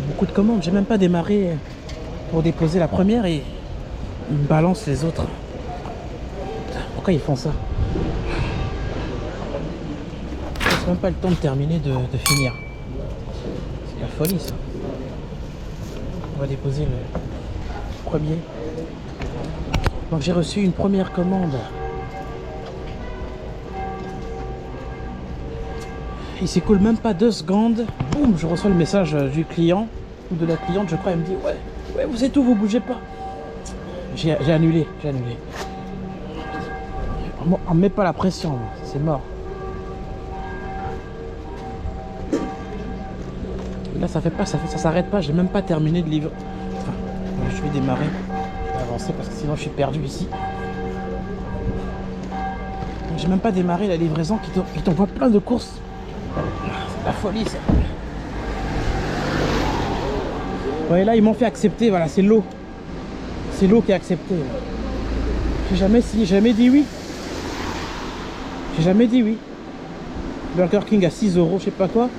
Beaucoup de commandes, j'ai même pas démarré pour déposer la première et ils me balancent les autres. Pourquoi ils font ça? C'est même pas le temps de terminer, de finir. C'est la folie ça. On va déposer le premier. Donc j'ai reçu une première commande. Il s'écoule même pas 2 secondes. Boum, je reçois le message du client ou de la cliente, je crois. Elle me dit ouais, vous êtes où, vous bougez pas. J'ai annulé. On me met pas la pression, c'est mort. Là ça s'arrête pas, j'ai même pas terminé de livrer. Enfin, je vais démarrer, je vais avancer parce que sinon je suis perdu ici. J'ai même pas démarré la livraison qui t'envoie plein de courses. C'est la folie ça. Ouais, là ils m'ont fait accepter, voilà, c'est l'eau. C'est l'eau qui a accepté. J'ai jamais dit oui. J'ai jamais dit oui. Burger King à 6 €, je sais pas quoi.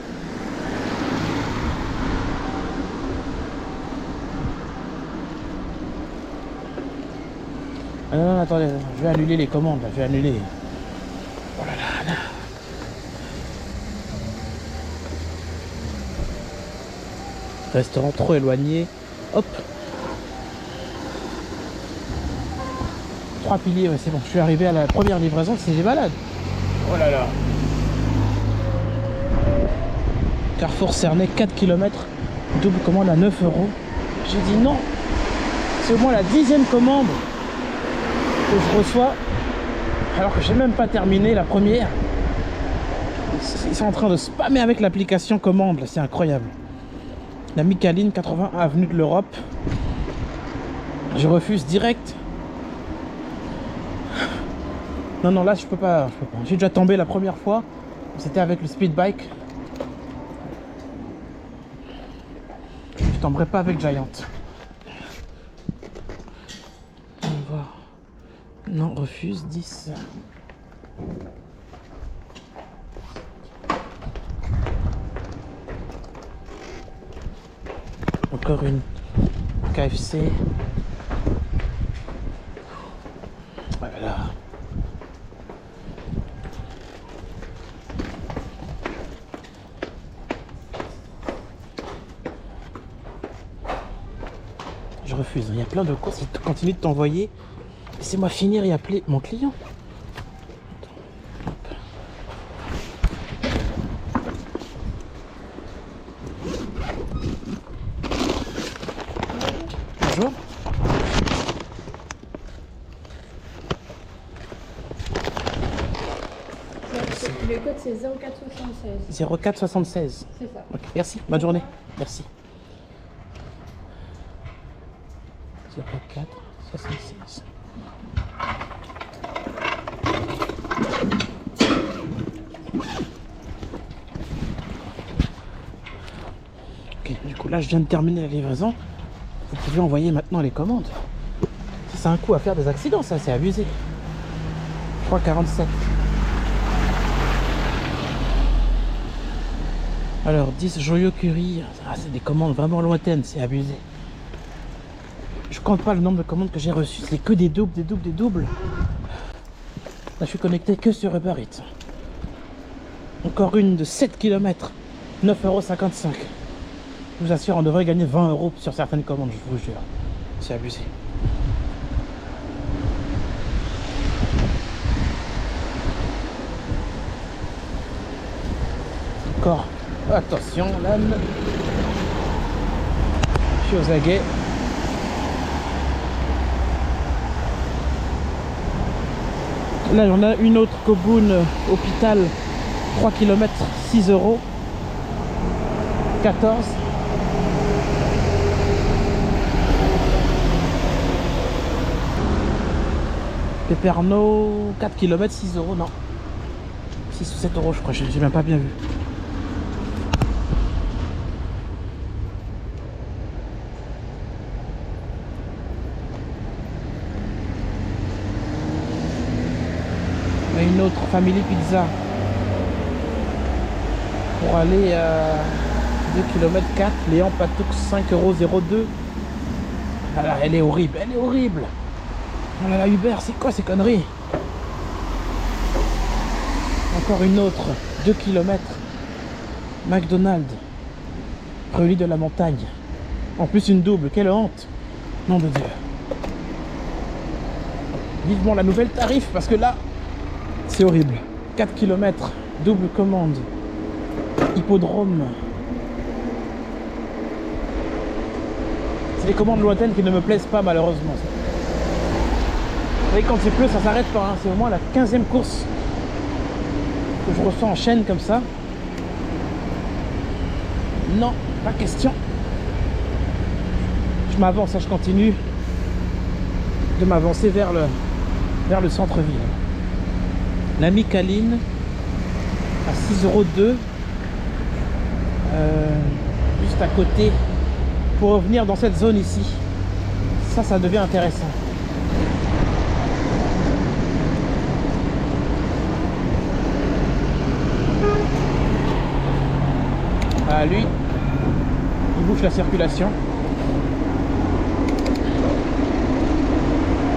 Ah non, attendez, je vais annuler les commandes, là, je vais annuler. Oh là là. Restaurant trop éloigné. Hop. 3 piliers, ouais, c'est bon. Je suis arrivé à la première livraison, c'est des malades. Oh là là. Carrefour Cernay, 4 km. Double commande à 9 €. J'ai dit non. C'est au moins la 10e commande que je reçois. Alors que j'ai même pas terminé la première. Ils sont en train de spammer avec l'application commande. C'est incroyable. La Micaline, 80 avenue de l'Europe. Je refuse direct. Non, là je peux pas. J'ai déjà tombé la première fois. C'était avec le speed bike. Je tomberai pas avec Giant. On va voir. Non, refuse 10. Encore une KFC. Voilà. Je refuse. Il y a plein de courses. Ils continuent de t'envoyer. Laissez-moi finir et appeler mon client. Bonjour. Le code c'est 0476. 0476. C'est ça. Ok, merci. Bonne journée. Merci. 0476. Ok, du coup là je viens de terminer la livraison. Vous pouvez envoyer maintenant les commandes. C'est un coup à faire des accidents, ça, c'est abusé. 3,47. Alors 10 Joyeux Curry. Ah, c'est des commandes vraiment lointaines, c'est abusé. Je compte pas le nombre de commandes que j'ai reçues, c'est que des doubles. Là je suis connecté que sur Uber Eats. Encore une de 7 km, 9,55 €. Je vous assure, on devrait gagner 20 € sur certaines commandes, je vous jure. C'est abusé. Encore. Attention, l'âne. Je suis aux aguets. Là, on a une autre Kobun hôpital 3 km, 6 €. 14. Péperno, 4 km, 6 €, non. 6 ou 7 € je crois, j'ai même pas bien vu. Mais une autre Family Pizza pour aller à 2 km 4, Léon Patoux, 5,02 €. Alors, elle est horrible, elle est horrible. Oh là là, Uber, c'est quoi ces conneries? Encore une autre, 2 km, McDonald's, Prairie de la Montagne. En plus une double, quelle honte. Nom de Dieu. Vivement la nouvelle tarif, parce que là, c'est horrible. 4 km, double commande, hippodrome. C'est les commandes lointaines qui ne me plaisent pas malheureusement. Vous voyez, quand il pleut, ça s'arrête pas. Hein. C'est au moins la 15e course que je reçois en chaîne comme ça. Non, pas question. Je m'avance, je continue de m'avancer vers le centre-ville. L'ami Caline à 6,02 €, juste à côté, pour revenir dans cette zone ici. Ça devient intéressant. Ah, lui, il bouge la circulation.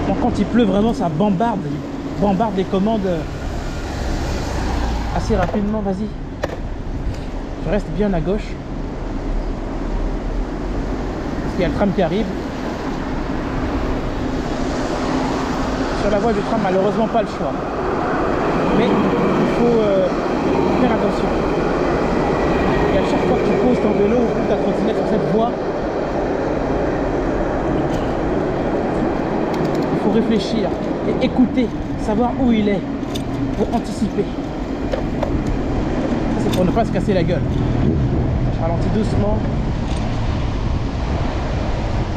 Donc quand il pleut vraiment, ça bombarde les commandes assez rapidement. Vas-y, je reste bien à gauche parce qu'il y a le tram qui arrive. Sur la voie du tram, malheureusement pas le choix, mais il faut faire attention. Et à chaque fois que tu poses ton vélo ou ta trottinette sur cette voie, il faut réfléchir et écouter, savoir où il est pour anticiper. Ça, c'est pour ne pas se casser la gueule. Je ralentis doucement.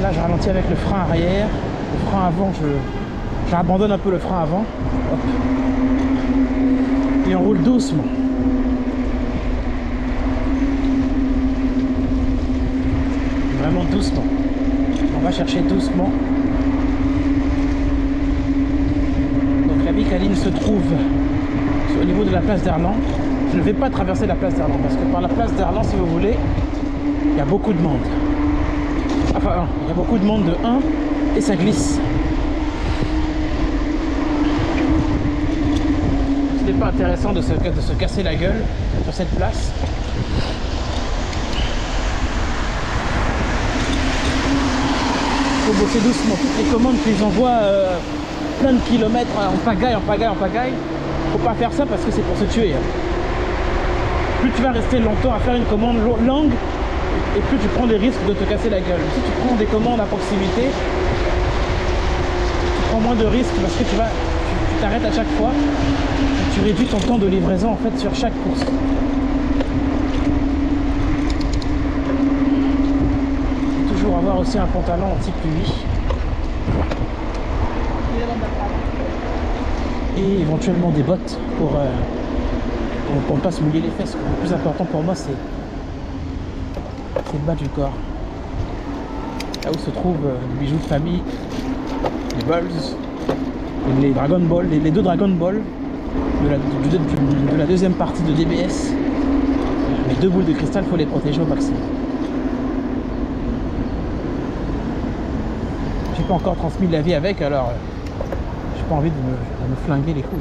Là, je ralentis avec le frein arrière. Le frein avant, j'abandonne un peu le frein avant. Hop. Et on roule doucement. Vraiment doucement. On va chercher doucement. Donc la Bicaline se trouve au niveau de la place d'Erland. Je ne vais pas traverser la place d'Erland parce que par la place d'Erland, si vous voulez, il y a beaucoup de monde. Enfin, il y a beaucoup de monde de 1 et ça glisse. Ce n'est pas intéressant de se casser la gueule sur cette place. Il faut bosser doucement. Toutes les commandes qu'ils envoient plein de kilomètres en pagaille. Faut pas faire ça parce que c'est pour se tuer. Plus tu vas rester longtemps à faire une commande longue, et plus tu prends des risques de te casser la gueule. Si tu prends des commandes à proximité, tu prends moins de risques parce que tu t'arrêtes à chaque fois. Tu réduis ton temps de livraison en fait sur chaque course. Toujours avoir aussi un pantalon anti-pluie. Et éventuellement des bottes pour ne pas se mouiller les fesses. Le plus important pour moi, c'est le bas du corps. Là où se trouvent les bijoux de famille, les balls, les Dragon Ball, les deux Dragon Ball de la deuxième partie de DBS. Les 2 boules de cristal, il faut les protéger au maximum. J'ai pas encore transmis la vie avec, alors j'ai pas envie de me flinguer les couilles.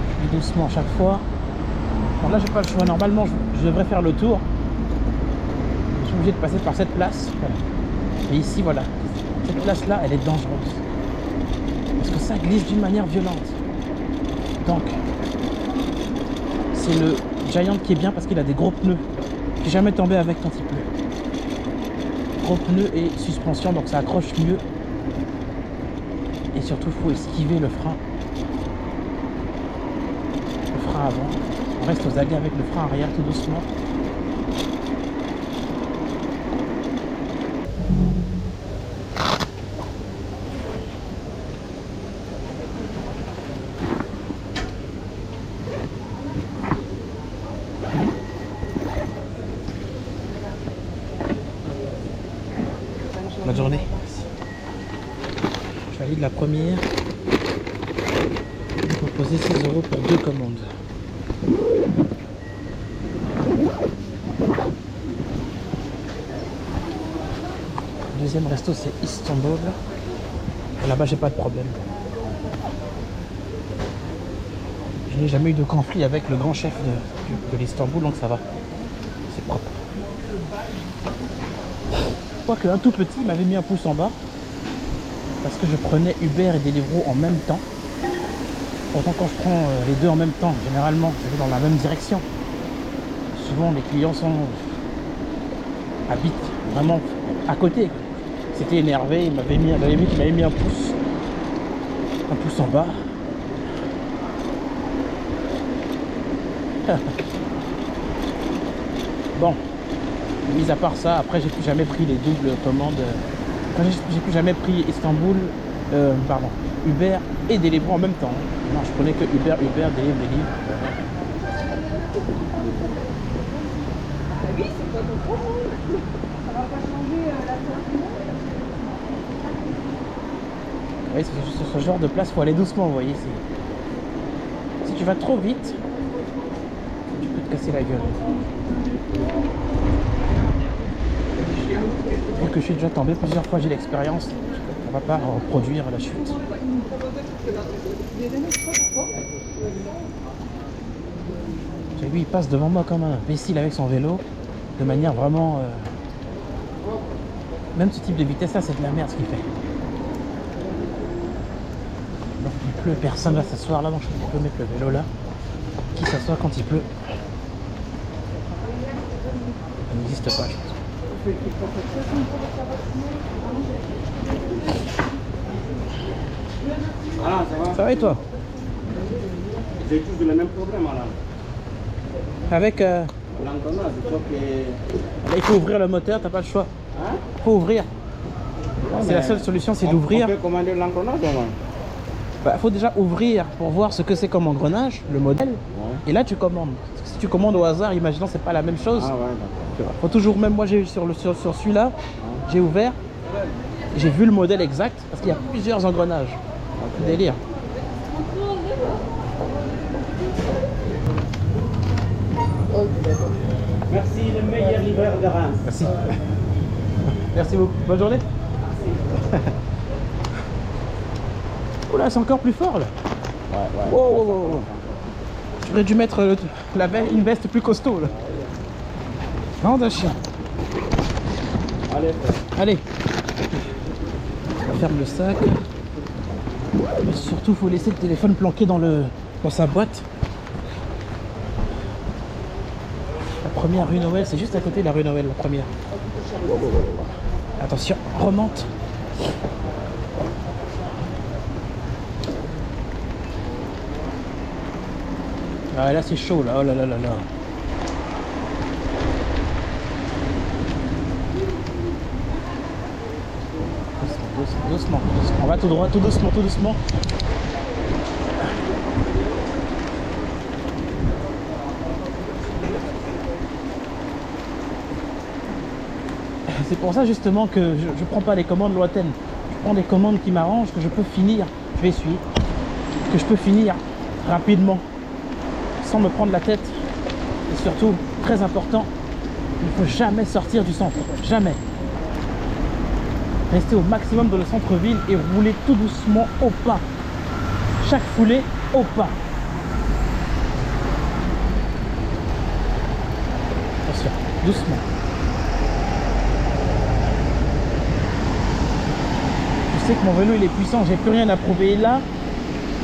Je vais doucement à chaque fois. Bon, là j'ai pas le choix, normalement je devrais faire le tour. Je suis obligé de passer par cette place. Voilà. Et ici voilà, cette place là elle est dangereuse. Parce que ça glisse d'une manière violente. Donc c'est le Giant qui est bien parce qu'il a des gros pneus. J'ai jamais tombé avec quand il pleut. Gros pneus et suspension, donc ça accroche mieux. Et surtout il faut esquiver le frein frein avant. On reste aux aguets avec le frein arrière tout doucement. Bonne journée. Je valide la première. Je vais proposer 16 € pour 2 commandes. Le deuxième resto c'est Istanbul. Là-bas j'ai pas de problème. Je n'ai jamais eu de conflit avec le grand chef de l'Istanbul, donc ça va. C'est propre. Quoique un tout petit m'avait mis un pouce en bas parce que je prenais Uber et Deliveroo en même temps. Pourtant quand je prends les deux en même temps, généralement je vais dans la même direction. Souvent les clients habitent vraiment à côté. C'était énervé, il m'avait mis un pouce en bas. Bon. Mis à part ça, après j'ai plus jamais pris les doubles commandes. Enfin, j'ai plus jamais pris Istanbul, Uber et Deliveroo en même temps. Non, je prenais que Uber, Deliveroo. Oui, c'est pas ton problème. Ça va pas changer la sortie. Oui, c'est juste ce genre de place, faut aller doucement, vous voyez. Si tu vas trop vite, tu peux te casser la gueule. Vu que je suis déjà tombé plusieurs fois, j'ai l'expérience, on va pas reproduire la chute. J'ai vu, il passe devant moi comme un imbécile avec son vélo, de manière vraiment... Même ce type de vitesse là, c'est de la merde ce qu'il fait. Donc il pleut, personne va s'asseoir là, donc je peux mettre le vélo là. Qui s'assoit quand il pleut? Ça n'existe pas, je pense. Ah, ça va? Ça va et toi? J'ai tous le même problème là. Avec... L'engrenage, je crois que... il faut ouvrir le moteur, t'as pas le choix. Hein? Il faut ouvrir. C'est la seule solution, c'est d'ouvrir. On peut commander l'engrenage ou non? Bah, faut déjà ouvrir pour voir ce que c'est comme engrenage, le modèle. Ouais. Et là tu commandes. Parce que si tu commandes au hasard, imaginons c'est pas la même chose. Ah ouais, d'accord. Faut toujours, même moi j'ai eu sur celui-là, j'ai ouvert, j'ai vu le modèle exact parce qu'il y a plusieurs engrenages. Okay. Délire. Merci, le meilleur livreur de Reims. Merci. Merci beaucoup. Bonne journée. Oh là, c'est encore plus fort là. Ouais. Wow. J'aurais dû mettre une veste plus costaud là. Non, d'un chien. Allez. On ferme le sac. Mais surtout, faut laisser le téléphone planqué dans sa boîte. La première rue Noël, c'est juste à côté de la rue Noël, la première. Attention, remonte. Ah là c'est chaud là, oh là là là là. Doucement. On va tout droit, tout doucement. C'est pour ça justement que je prends pas les commandes lointaines. Je prends des commandes qui m'arrangent, que je peux finir. Je vais essuyer. Que je peux finir rapidement. Sans me prendre la tête. Et surtout, très important, il ne faut jamais sortir du centre. Jamais. Restez au maximum dans le centre-ville et roulez tout doucement au pas. Chaque foulée au pas. Attention, doucement. Je sais que mon vélo il est puissant, j'ai plus rien à prouver. Et là,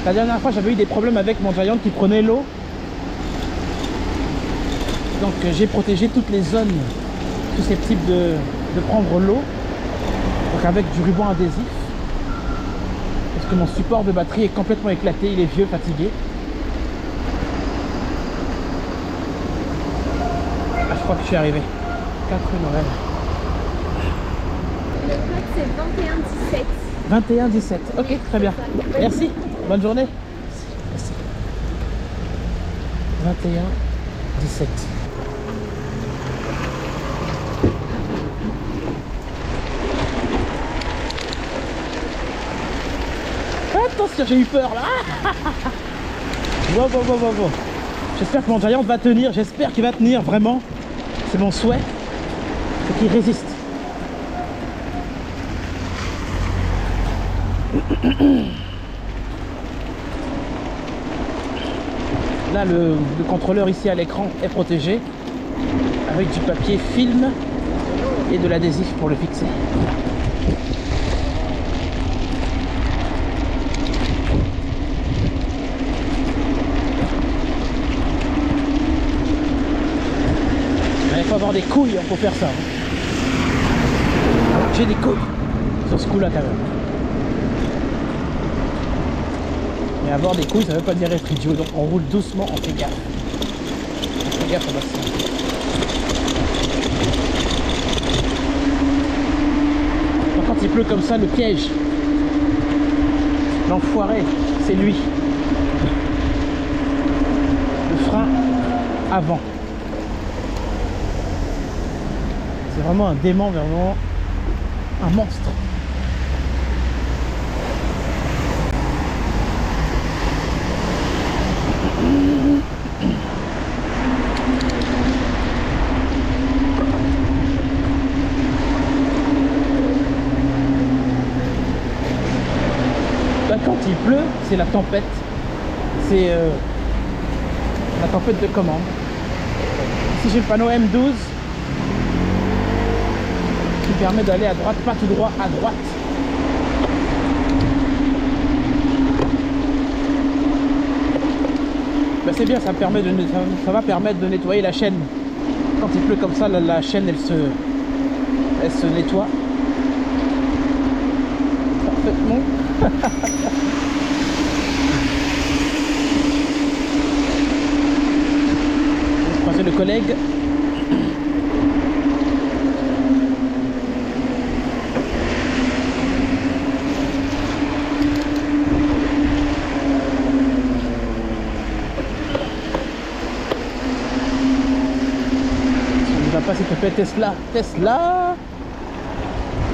la dernière fois j'avais eu des problèmes avec mon Giant qui prenait l'eau. Donc j'ai protégé toutes les zones susceptibles de prendre l'eau. Donc avec du ruban adhésif. Parce que mon support de batterie est complètement éclaté, il est vieux, fatigué. fois que je suis arrivé. 4 rue Noël. Le code c'est 2117. 21-17. Ok, très bien. Merci. Bonne journée. Merci. 21-17. Attention, j'ai eu peur là. Wow. J'espère que mon Giant va tenir. J'espère qu'il va tenir vraiment. C'est mon souhait. C'est qu'il résiste. Là, le contrôleur ici à l'écran est protégé avec du papier film et de l'adhésif pour le fixer. Il faut avoir des couilles pour faire ça. J'ai des couilles sur ce coup-là quand même. Mais avoir des couilles, ça veut pas dire être idiot. Donc on roule doucement, on fait gaffe. On fait gaffe au maximum. Quand il pleut comme ça, le piège, l'enfoiré, c'est lui. Le frein avant. C'est vraiment un dément, vraiment un monstre. Là, quand il pleut, c'est la tempête. C'est la tempête de commande. Ici j'ai le panneau M12 qui permet d'aller à droite, pas tout droit, à droite. Ben c'est bien, ça va permettre de nettoyer la chaîne. Quand il pleut comme ça, la chaîne elle se nettoie parfaitement. Je vais croiser le collègue. Pas s'il te plaît, Tesla,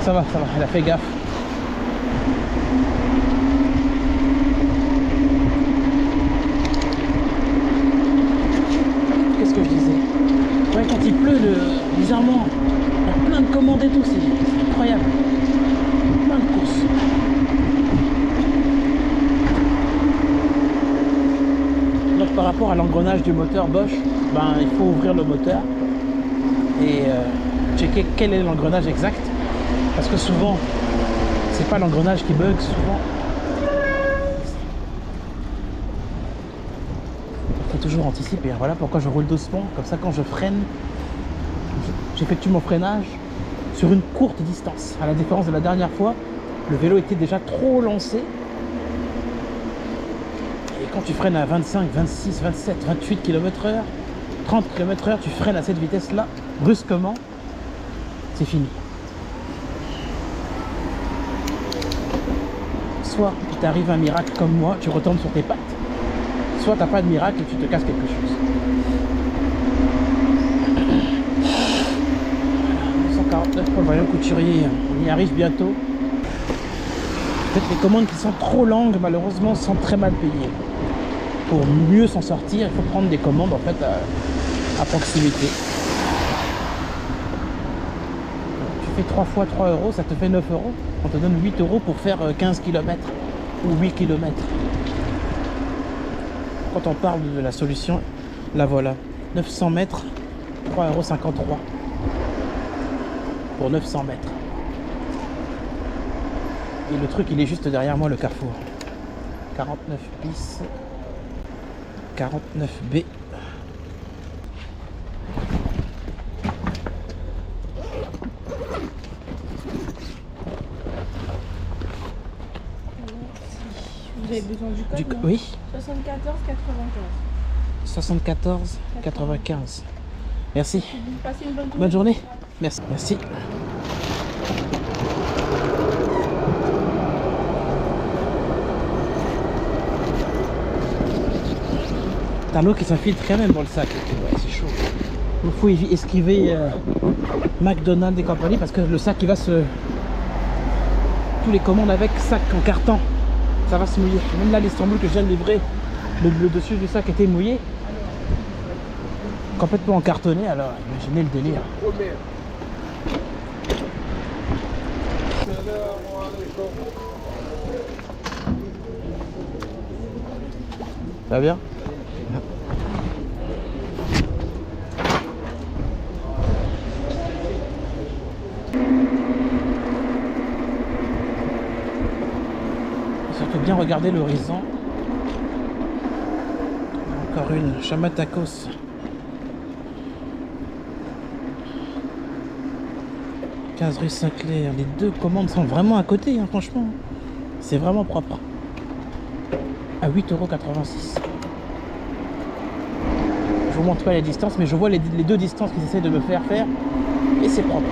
ça va, elle a fait gaffe. Qu'est-ce que je disais? Ouais, quand il pleut, bizarrement, il y a plein de commandes et tout, c'est incroyable, plein de courses. Donc par rapport à l'engrenage du moteur Bosch, ben, il faut ouvrir le moteur et checker quel est l'engrenage exact, parce que souvent c'est pas l'engrenage qui bug, souvent il faut toujours anticiper. Voilà pourquoi je roule doucement, comme ça quand je freine, j'effectue mon freinage sur une courte distance. À la différence de la dernière fois, le vélo était déjà trop lancé et quand tu freines à 25, 26, 27, 28 km/h, 30 km/h, tu freines à cette vitesse là brusquement, c'est fini. Soit il t'arrive un miracle comme moi, tu retombes sur tes pattes, soit t'as pas de miracle et tu te casses quelque chose. Voilà, 249 pour le voyant couturier, on y arrive bientôt. Peut-être les commandes qui sont trop longues, malheureusement, sont très mal payées. Pour mieux s'en sortir, il faut prendre des commandes en fait à proximité. Tu fais 3 fois 3 euros, ça te fait 9 euros. On te donne 8 euros pour faire 15 km ou 8 km. Quand on parle de la solution, la voilà. 900 mètres, 3,53 € pour 900 mètres. Et le truc, il est juste derrière moi, le carrefour. 49 bis, 49B. Vous avez besoin du code, non? Oui. 74 95. 74 95. Merci. Passez une bonne journée. Bonne journée. Merci. Merci. T'as l'eau qui s'infiltre quand même dans le sac. Ouais, c'est chaud. Il faut esquiver McDonald's et compagnie parce que le sac il va se... Tous les commandes avec sac en carton, ça va se mouiller. Même là l'Istanbul que je viens de livrer, le dessus du sac était mouillé. Complètement encartonné, alors imaginez le délire. Ça va bien? Surtout bien regarder l'horizon. Encore une Chamatakos. « 15 rue Saint-Clair ». Les deux commandes sont vraiment à côté, hein, franchement. C'est vraiment propre. À 8,86 €. Je vous montre pas les distances, mais je vois les deux distances qu'ils essaient de me faire faire. Et c'est propre.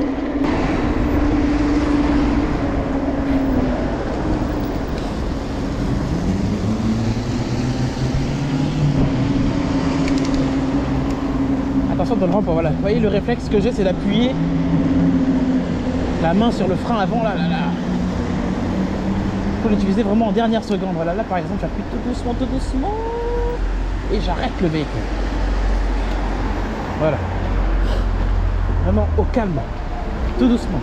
Attention dans le rampe, voilà. Vous voyez le réflexe que j'ai, c'est d'appuyer la main sur le frein avant, là. Faut l'utiliser vraiment en dernière seconde. Voilà, là par exemple, j'appuie tout doucement, et j'arrête le véhicule. Voilà. Vraiment au calme, tout doucement.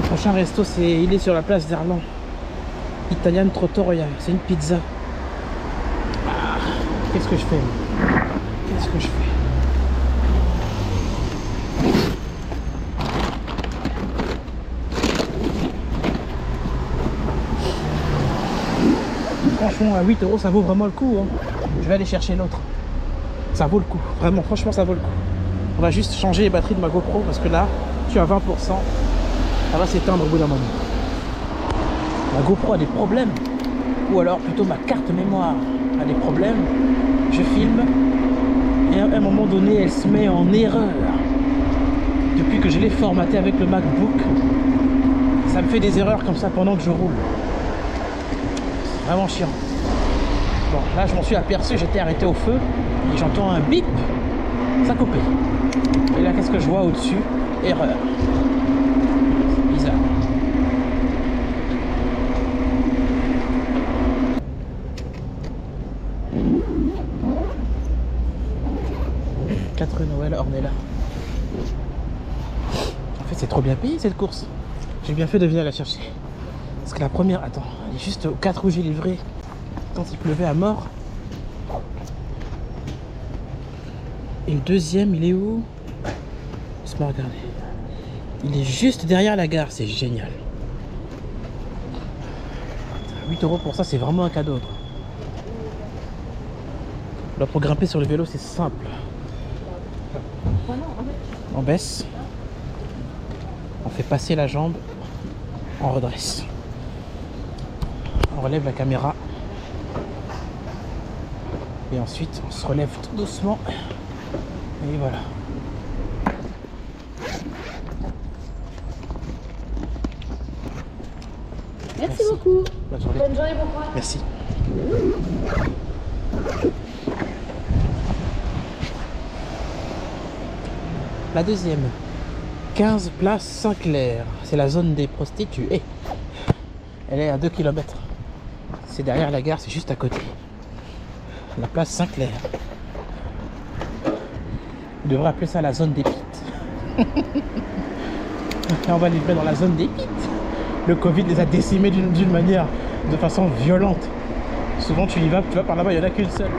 Le prochain resto, il est sur la place d'Erland. Italian Trattoria, c'est une pizza. Ah, qu'est-ce que je fais? Qu'est-ce que je fais? Franchement, à 8 €, ça vaut vraiment le coup. Hein. Je vais aller chercher l'autre. Ça vaut le coup. Vraiment, franchement, ça vaut le coup. On va juste changer les batteries de ma GoPro parce que là, je suis à 20%. Ça va s'éteindre au bout d'un moment. Ma GoPro a des problèmes. Ou alors plutôt ma carte mémoire a des problèmes. Je filme et à un moment donné, elle se met en erreur. Depuis que je l'ai formaté avec le MacBook, ça me fait des erreurs comme ça pendant que je roule. Vraiment chiant. Bon, là je m'en suis aperçu, j'étais arrêté au feu et j'entends un bip, ça coupait. Et là qu'est-ce que je vois au-dessus? Erreur. C'est bizarre. Quatre Noël Ornella. En fait c'est trop bien payé cette course. J'ai bien fait de venir la chercher. Parce que la première, attends, elle est juste au 4 où j'ai livré quand il pleuvait à mort. Et le deuxième, il est où? Laisse-moi regarder. Il est juste derrière la gare, c'est génial. 8 € pour ça, c'est vraiment un cadeau. Là, pour grimper sur le vélo, c'est simple. On baisse. On fait passer la jambe. On redresse. On relève la caméra. Et ensuite, on se relève tout doucement. Et voilà. Merci beaucoup. Bonne journée. Bonne journée, bon courage. Merci. La deuxième. 15 place Saint-Clair. C'est la zone des prostituées. Elle est à 2 km. C'est derrière la gare, c'est juste à côté. La place Saint-Clair. On devrait appeler ça la zone des pites. Et on va livrer dans la zone des pites. Le Covid les a décimés d'une manière, de façon violente. Souvent tu vas par là-bas, il n'y en a qu'une seule.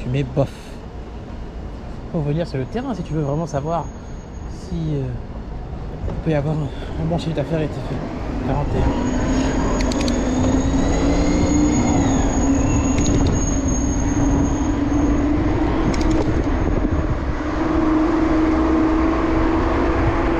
tu mets bof. Faut venir sur le terrain si tu veux vraiment savoir si il peut y avoir un bon chiffre d'affaires et tu fais 41.